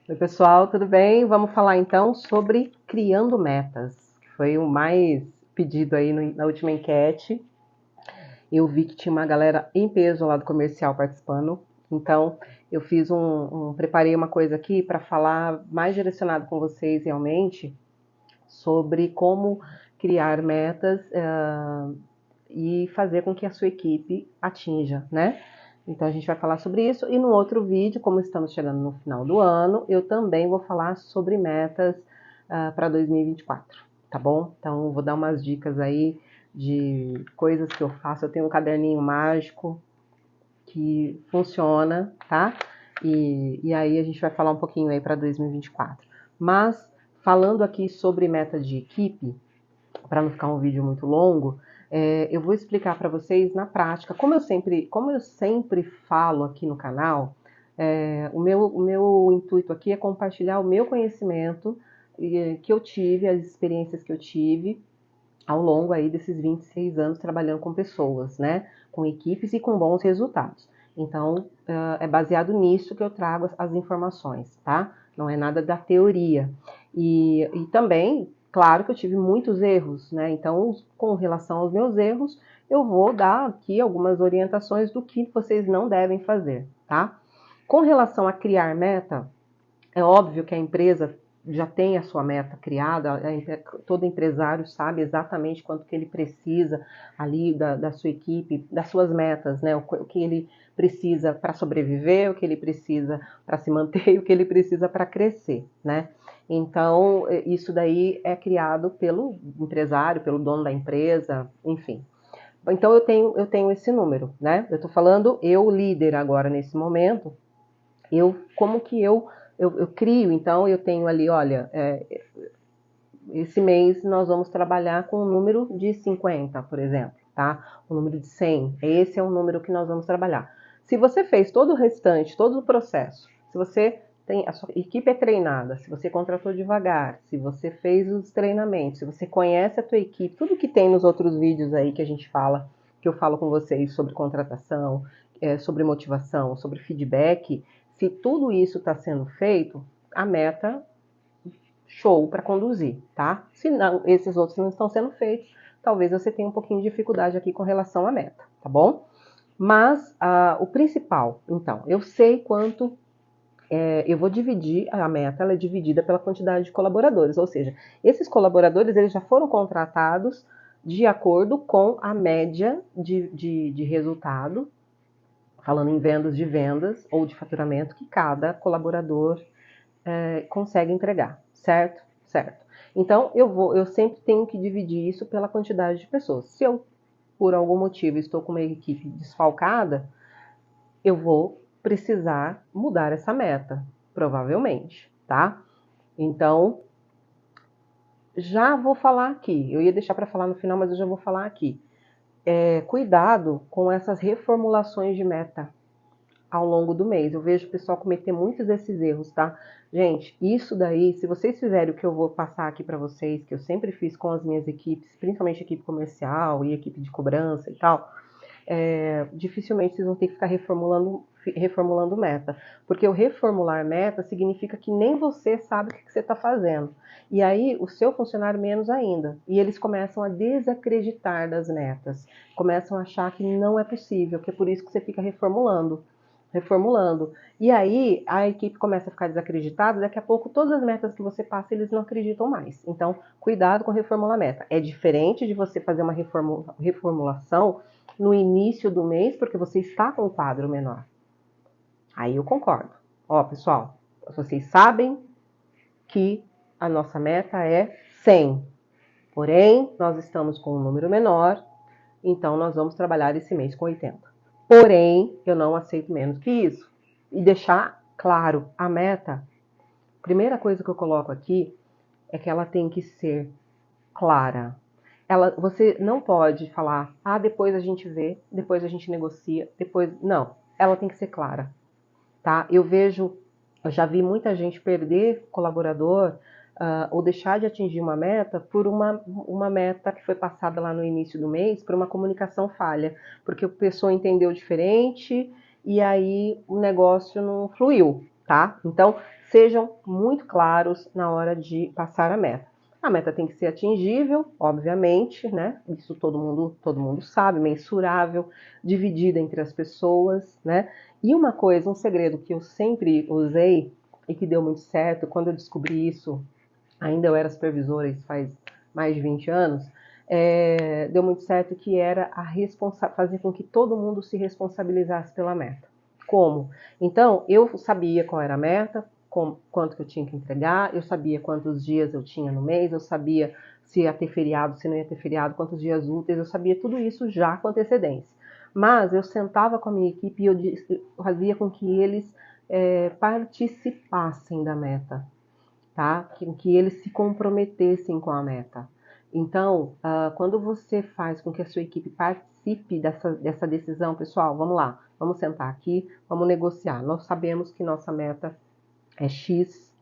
Oi, pessoal, tudo bem? Vamos falar então sobre criando metas, que foi o mais pedido aí na última enquete. Eu vi que tinha uma galera em peso lá do comercial participando, então eu preparei uma coisa aqui para falar mais direcionado com vocês realmente sobre como criar metas e fazer com que a sua equipe atinja, né? Então a gente vai falar sobre isso e no outro vídeo, como estamos chegando no final do ano, eu também vou falar sobre metas para 2024, tá bom? Então vou dar umas dicas aí de coisas que eu faço. Eu tenho um caderninho mágico que funciona, tá? E aí a gente vai falar um pouquinho aí para 2024. Mas falando aqui sobre metas de equipe, para não ficar um vídeo muito longo, eu vou explicar para vocês na prática, como eu sempre falo aqui no canal, o meu intuito aqui é compartilhar o meu conhecimento que eu tive, as experiências que eu tive ao longo aí desses 26 anos trabalhando com pessoas, né? Com equipes e com bons resultados. Então, é baseado nisso que eu trago as informações, tá? Não é nada da teoria. E também, claro que eu tive muitos erros, né? Então, com relação aos meus erros, eu vou dar aqui algumas orientações do que vocês não devem fazer, tá? Com relação a criar meta, é óbvio que a empresa já tem a sua meta criada, todo empresário sabe exatamente quanto que ele precisa ali da sua equipe, das suas metas, né? O que ele precisa para sobreviver, o que ele precisa para se manter e o que ele precisa para crescer, né? Então, isso daí é criado pelo empresário, pelo dono da empresa, enfim. Então, eu tenho esse número, né? Eu estou falando, eu líder agora nesse momento, como que eu crio, então eu tenho ali, olha, esse mês nós vamos trabalhar com um número de 50, por exemplo, tá? Um número de 100, esse é o número que nós vamos trabalhar. Se você fez todo o restante, todo o processo, se você tem, a sua equipe é treinada, se você contratou devagar, se você fez os treinamentos, se você conhece a tua equipe, tudo que tem nos outros vídeos aí que a gente fala, que eu falo com vocês sobre contratação, sobre motivação, sobre feedback, se tudo isso está sendo feito, a meta show para conduzir, tá? Se não, esses outros não estão sendo feitos, talvez você tenha um pouquinho de dificuldade aqui com relação à meta, tá bom? Mas o principal, então, eu sei quanto eu vou dividir a meta, ela é dividida pela quantidade de colaboradores, ou seja, esses colaboradores eles já foram contratados de acordo com a média de resultado, falando em vendas ou de faturamento que cada colaborador consegue entregar, certo? Certo. Então eu sempre tenho que dividir isso pela quantidade de pessoas. Se eu, por algum motivo, estou com uma equipe desfalcada, eu vou precisar mudar essa meta, provavelmente, tá? Então, já vou falar aqui. Eu ia deixar para falar no final, mas eu já vou falar aqui. Cuidado com essas reformulações de meta ao longo do mês. Eu vejo o pessoal cometer muitos desses erros, tá? Gente, isso daí, se vocês fizerem o que eu vou passar aqui para vocês, que eu sempre fiz com as minhas equipes, principalmente equipe comercial e equipe de cobrança e tal, dificilmente vocês vão ter que ficar reformulando meta. Porque o reformular meta significa que nem você sabe o que você está fazendo. E aí, o seu funcionário menos ainda. E eles começam a desacreditar das metas. Começam a achar que não é possível, que é por isso que você fica reformulando. E aí a equipe começa a ficar desacreditada, daqui a pouco todas as metas que você passa, eles não acreditam mais. Então, cuidado com reformular meta. É diferente de você fazer uma reformulação no início do mês, porque você está com um quadro menor. Aí eu concordo. Ó, pessoal, vocês sabem que a nossa meta é 100. Porém, nós estamos com um número menor, então nós vamos trabalhar esse mês com 80. Porém, eu não aceito menos que isso. E deixar claro, a meta, primeira coisa que eu coloco aqui é que ela tem que ser clara. Você não pode falar, depois a gente vê, depois a gente negocia, depois. Não, ela tem que ser clara, tá? Eu já vi muita gente perder colaborador ou deixar de atingir uma meta por uma meta que foi passada lá no início do mês por uma comunicação falha, porque a pessoa entendeu diferente e aí o negócio não fluiu, tá? Então, sejam muito claros na hora de passar a meta. A meta tem que ser atingível, obviamente, né? Isso todo mundo sabe, mensurável, dividida entre as pessoas, né? E uma coisa, um segredo que eu sempre usei e que deu muito certo, quando eu descobri isso, ainda eu era supervisora, isso faz mais de 20 anos, deu muito certo, que era fazer com que todo mundo se responsabilizasse pela meta. Como? Então, eu sabia qual era a meta, quanto que eu tinha que entregar, eu sabia quantos dias eu tinha no mês, eu sabia se ia ter feriado, se não ia ter feriado, quantos dias úteis, eu sabia tudo isso já com antecedência. Mas eu sentava com a minha equipe e eu fazia com que eles participassem da meta, tá? Que eles se comprometessem com a meta. Então, quando você faz com que a sua equipe participe dessa decisão, pessoal, vamos lá, vamos sentar aqui, vamos negociar. Nós sabemos que nossa meta é X,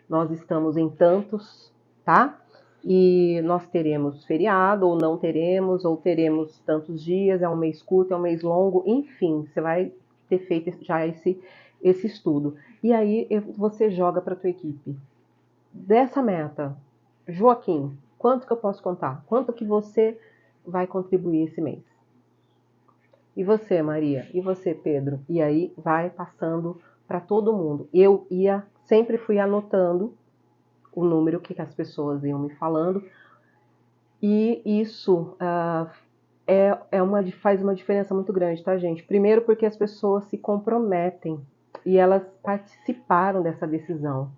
nós estamos em tantos, tá? E nós teremos feriado, ou não teremos, ou teremos tantos dias, é um mês curto, é um mês longo, enfim, você vai ter feito já esse estudo. E aí você joga para a tua equipe. Dessa meta, Joaquim, quanto que eu posso contar? Quanto que você vai contribuir esse mês? E você, Maria? E você, Pedro? E aí vai passando para todo mundo. Eu sempre fui anotando o número que as pessoas iam me falando, e isso faz uma diferença muito grande, tá, gente? Primeiro porque as pessoas se comprometem e elas participaram dessa decisão.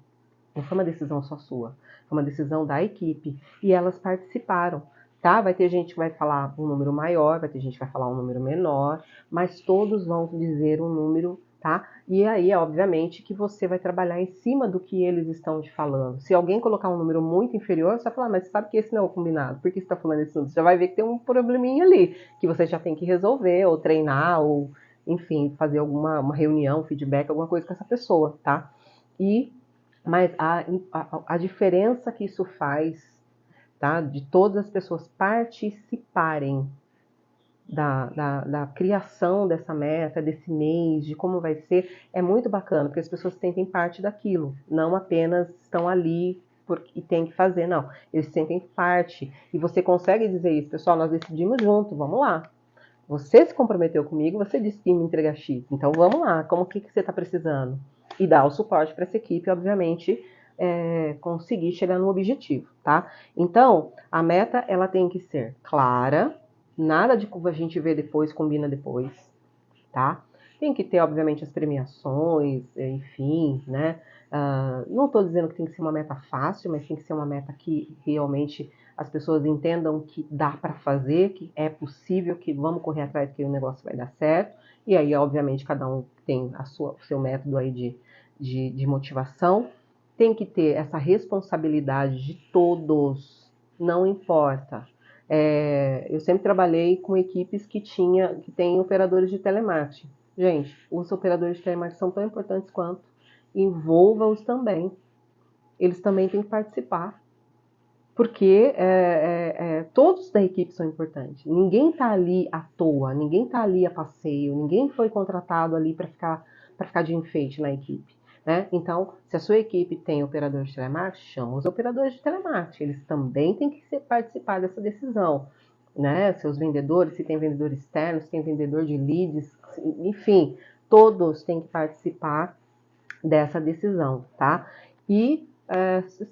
Não foi uma decisão só sua, foi uma decisão da equipe e elas participaram, tá? Vai ter gente que vai falar um número maior, vai ter gente que vai falar um número menor, mas todos vão dizer um número, tá? E aí, obviamente, que você vai trabalhar em cima do que eles estão te falando. Se alguém colocar um número muito inferior, você vai falar, mas você sabe que esse não é o combinado, por que você está falando esse número? Você já vai ver que tem um probleminha ali, que você já tem que resolver, ou treinar, ou, enfim, fazer uma reunião, feedback, alguma coisa com essa pessoa, tá? Mas a diferença que isso faz, tá? De todas as pessoas participarem da criação dessa meta, desse mês, de como vai ser, é muito bacana, porque as pessoas sentem parte daquilo, não apenas estão ali e tem que fazer, não. Eles sentem parte. E você consegue dizer isso, pessoal, nós decidimos junto, vamos lá. Você se comprometeu comigo, você disse que ia me entregar X. Então vamos lá, como que você está precisando? E dar o suporte para essa equipe, obviamente, conseguir chegar no objetivo, tá? Então, a meta, ela tem que ser clara, nada de como a gente vê depois, combina depois, tá? Tem que ter, obviamente, as premiações, enfim, né? Não estou dizendo que tem que ser uma meta fácil, mas tem que ser uma meta que realmente as pessoas entendam que dá para fazer, que é possível, que vamos correr atrás que o negócio vai dar certo. E aí, obviamente, cada um tem o seu método aí de motivação. Tem que ter essa responsabilidade de todos, não importa. Eu sempre trabalhei com equipes que têm operadores de telemarketing. Gente, os operadores de telemarketing são tão importantes quanto. Envolva-os também. Eles também têm que participar. Porque todos da equipe são importantes. Ninguém está ali à toa, ninguém está ali a passeio, ninguém foi contratado ali para ficar de enfeite na equipe. Né? Então, se a sua equipe tem operadores de telemarketing, chama os operadores de telemarketing. Eles também têm que participar dessa decisão. Né? Seus vendedores, se tem vendedor externo, se tem vendedor de leads, enfim, todos têm que participar dessa decisão, tá? E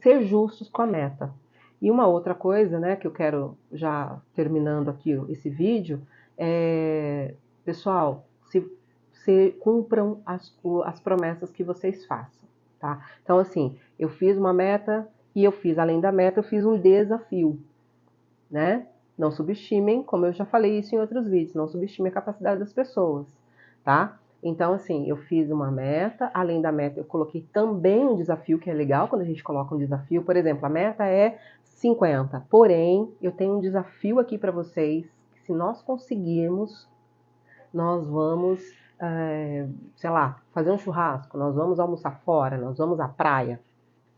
ser justos com a meta. E uma outra coisa, né, que eu quero, já terminando aqui esse vídeo, pessoal, se cumpram as promessas que vocês façam, tá? Então, assim, eu fiz uma meta e além da meta, eu fiz um desafio, né? Não subestimem, como eu já falei isso em outros vídeos, não subestimem a capacidade das pessoas, tá? Então, assim, eu fiz uma meta, além da meta eu coloquei também um desafio, que é legal quando a gente coloca um desafio. Por exemplo, a meta é 50, porém, eu tenho um desafio aqui para vocês, que se nós conseguirmos, nós vamos, sei lá, fazer um churrasco, nós vamos almoçar fora, nós vamos à praia,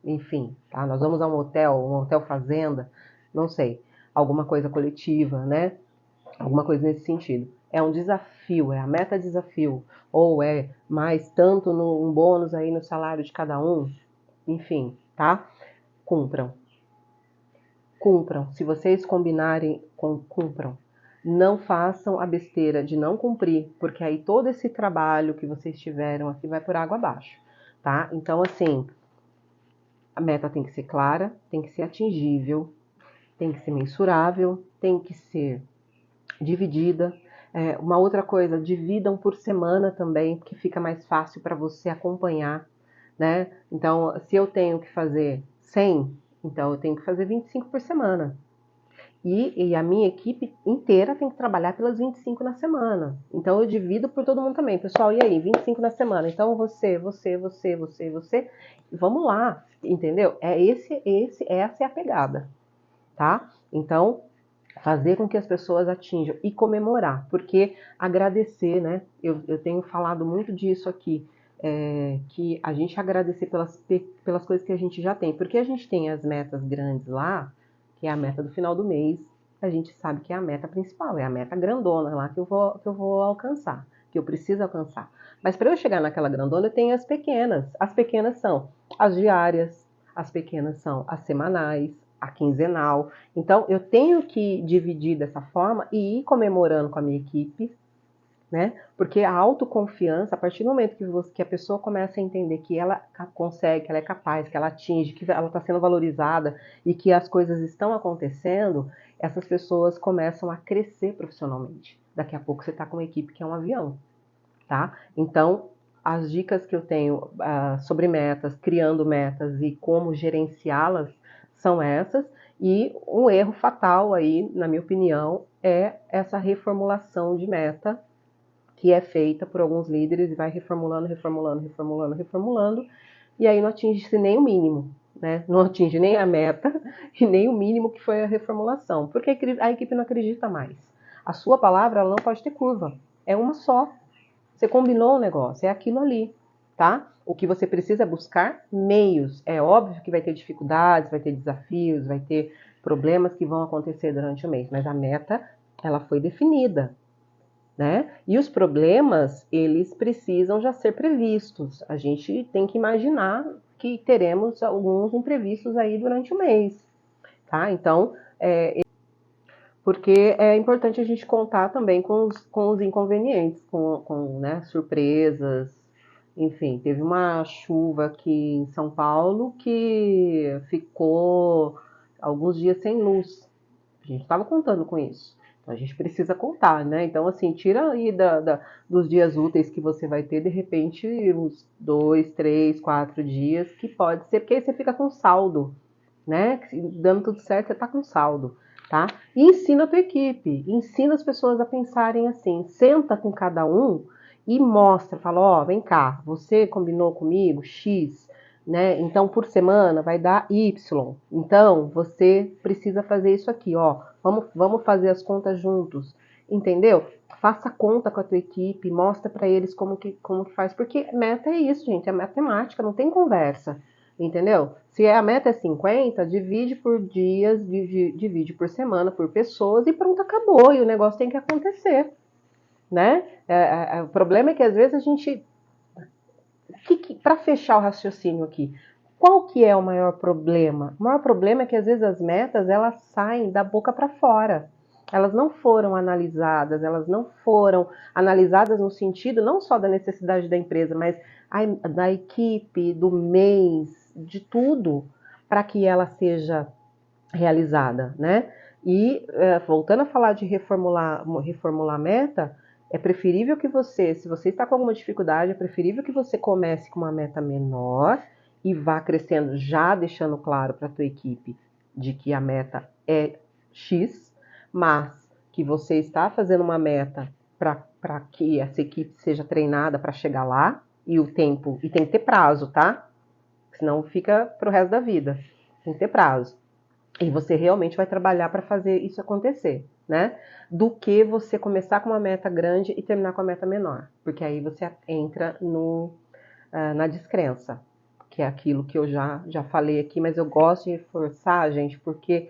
enfim, tá? Nós vamos a um hotel fazenda, não sei, alguma coisa coletiva, né? Alguma coisa nesse sentido. É um desafio, é a meta desafio, ou é mais tanto um bônus aí no salário de cada um, enfim, tá? Cumpram. Cumpram. Se vocês combinarem, cumpram. Não façam a besteira de não cumprir, porque aí todo esse trabalho que vocês tiveram aqui vai por água abaixo, tá? Então, assim, a meta tem que ser clara, tem que ser atingível, tem que ser mensurável, tem que ser dividida. Uma outra coisa, dividam por semana também, que fica mais fácil para você acompanhar, né? Então, se eu tenho que fazer 100, então eu tenho que fazer 25 por semana. E a minha equipe inteira tem que trabalhar pelas 25 na semana. Então eu divido por todo mundo também. Pessoal, e aí? 25 na semana. Então você. Vamos lá, entendeu? Essa é a pegada, tá? Então, fazer com que as pessoas atinjam e comemorar, porque agradecer, né? Eu tenho falado muito disso aqui, que a gente agradecer pelas coisas que a gente já tem, porque a gente tem as metas grandes lá, que é a meta do final do mês, a gente sabe que é a meta principal, é a meta grandona lá que eu vou alcançar, que eu preciso alcançar. Mas para eu chegar naquela grandona, eu tenho as pequenas. As pequenas são as diárias, as pequenas são as semanais, a quinzenal. Então, eu tenho que dividir dessa forma e ir comemorando com a minha equipe, né? Porque a autoconfiança, a partir do momento que a pessoa começa a entender que ela consegue, que ela é capaz, que ela atinge, que ela está sendo valorizada e que as coisas estão acontecendo, essas pessoas começam a crescer profissionalmente. Daqui a pouco você está com uma equipe que é um avião, tá? Então, as dicas que eu tenho sobre metas, criando metas e como gerenciá-las são essas. E um erro fatal aí, na minha opinião, é essa reformulação de meta que é feita por alguns líderes e vai reformulando, e aí não atinge-se nem o mínimo, né? Não atinge nem a meta e nem o mínimo que foi a reformulação, porque a equipe não acredita mais. A sua palavra ela não pode ter curva, é uma só. Você combinou o negócio, é aquilo ali, tá? O que você precisa é buscar meios. É óbvio que vai ter dificuldades, vai ter desafios, vai ter problemas que vão acontecer durante o mês, mas a meta, ela foi definida, né? E os problemas, eles precisam já ser previstos. A gente tem que imaginar que teremos alguns imprevistos aí durante o mês, tá? Então, porque é importante a gente contar também com os inconvenientes, com né, surpresas. Enfim, teve uma chuva aqui em São Paulo que ficou alguns dias sem luz. A gente estava contando com isso. Então a gente precisa contar, né? Então, assim, tira aí dos dias úteis que você vai ter, de repente, uns 2, 3, 4 dias, que pode ser, porque aí você fica com saldo, né? Dando tudo certo, você tá com saldo, tá? E ensina a tua equipe, ensina as pessoas a pensarem assim, senta com cada um e mostra, fala, ó, vem cá, você combinou comigo X, né? Então por semana vai dar Y. Então você precisa fazer isso aqui, ó. Vamos fazer as contas juntos, entendeu? Faça conta com a tua equipe, mostra para eles como que faz, porque meta é isso, gente, é matemática, não tem conversa. Entendeu? Se a meta é 50, divide por dias, divide por semana, por pessoas e pronto, acabou. E o negócio tem que acontecer, né? O problema é que às vezes a gente... Para fechar o raciocínio aqui, qual que é o maior problema? O maior problema é que às vezes as metas, elas saem da boca para fora. Elas não foram analisadas no sentido não só da necessidade da empresa, mas da equipe, do mês, de tudo, para que ela seja realizada, né? E voltando a falar de reformular a meta, é preferível que você, se você está com alguma dificuldade, é preferível que você comece com uma meta menor e vá crescendo, já deixando claro para a tua equipe de que a meta é X, mas que você está fazendo uma meta para que essa equipe seja treinada para chegar lá, e o tempo, e tem que ter prazo, tá? Senão fica para o resto da vida. Tem que ter prazo. E você realmente vai trabalhar para fazer isso acontecer, né? Do que você começar com uma meta grande e terminar com a meta menor. Porque aí você entra na descrença, que é aquilo que eu já falei aqui, mas eu gosto de reforçar, gente, porque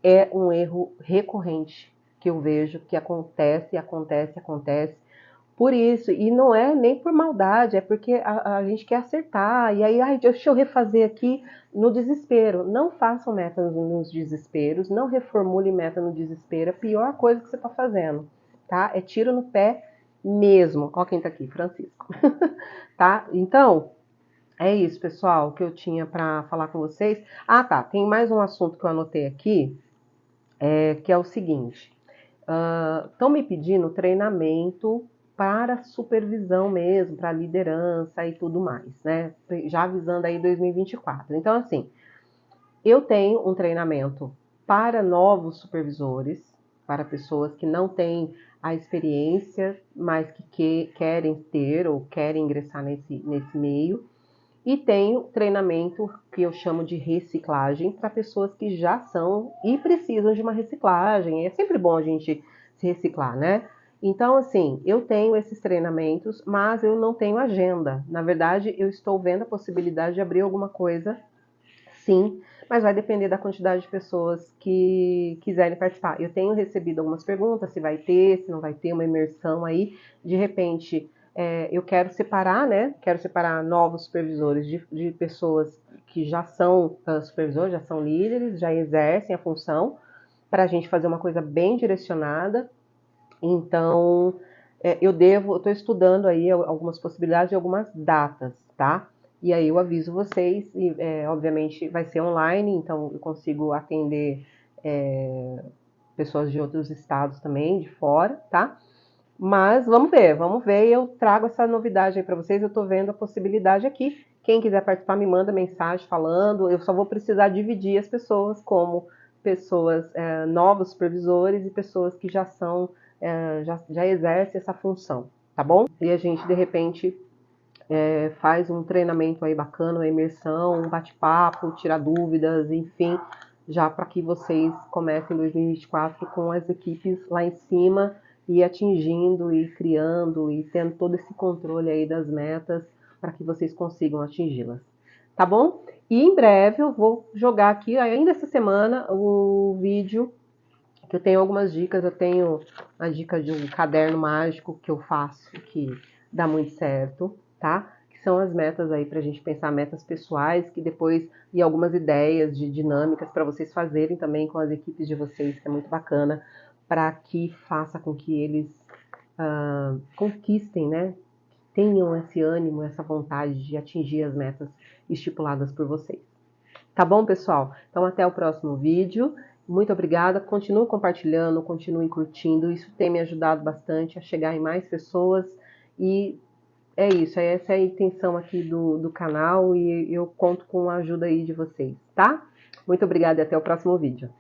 é um erro recorrente que eu vejo que acontece. Por isso, e não é nem por maldade, é porque a gente quer acertar, e aí, ai, deixa eu refazer aqui no desespero. Não façam metas nos desesperos, não reformule meta no desespero, é a pior coisa que você está fazendo, tá? É tiro no pé mesmo. Ó quem tá aqui, Francisco. Tá? Então, é isso, pessoal, que eu tinha para falar com vocês. Ah, tá, tem mais um assunto que eu anotei aqui, que é o seguinte. Estão me pedindo treinamento para supervisão mesmo, para liderança e tudo mais, né? Já avisando aí 2024. Então, assim, eu tenho um treinamento para novos supervisores, para pessoas que não têm a experiência, mas que querem ter ou querem ingressar nesse meio. E tenho treinamento que eu chamo de reciclagem para pessoas que já são e precisam de uma reciclagem. É sempre bom a gente se reciclar, né? Então, assim, eu tenho esses treinamentos, mas eu não tenho agenda. Na verdade, eu estou vendo a possibilidade de abrir alguma coisa, sim, mas vai depender da quantidade de pessoas que quiserem participar. Eu tenho recebido algumas perguntas, se vai ter, se não vai ter uma imersão aí. De repente, eu quero separar, né? Quero separar novos supervisores de pessoas que já são supervisores, já são líderes, já exercem a função, para a gente fazer uma coisa bem direcionada. Então, eu estou estudando aí algumas possibilidades e algumas datas, tá? E aí eu aviso vocês, e obviamente vai ser online, então eu consigo atender pessoas de outros estados também, de fora, tá? Mas vamos ver, eu trago essa novidade aí para vocês, eu tô vendo a possibilidade aqui. Quem quiser participar, me manda mensagem falando, eu só vou precisar dividir as pessoas como pessoas novos supervisores e pessoas que já são, já exercem essa função, tá bom? E a gente, de repente, faz um treinamento aí bacana, uma imersão, um bate-papo, tirar dúvidas, enfim, já para que vocês comecem 2024 com as equipes lá em cima e atingindo e criando e tendo todo esse controle aí das metas para que vocês consigam atingi-las. Tá bom? E em breve eu vou jogar aqui, ainda essa semana, o vídeo que eu tenho algumas dicas. Eu tenho a dica de um caderno mágico que eu faço, que dá muito certo, tá? Que são as metas aí pra gente pensar, metas pessoais, que depois, e algumas ideias de dinâmicas para vocês fazerem também com as equipes de vocês, que é muito bacana, para que faça com que eles conquistem, né? Tenham esse ânimo, essa vontade de atingir as metas estipuladas por vocês. Tá bom, pessoal? Então, até o próximo vídeo. Muito obrigada. Continuem compartilhando, continuem curtindo. Isso tem me ajudado bastante a chegar em mais pessoas. E é isso. Essa é a intenção aqui do canal. E eu conto com a ajuda aí de vocês, tá? Muito obrigada e até o próximo vídeo.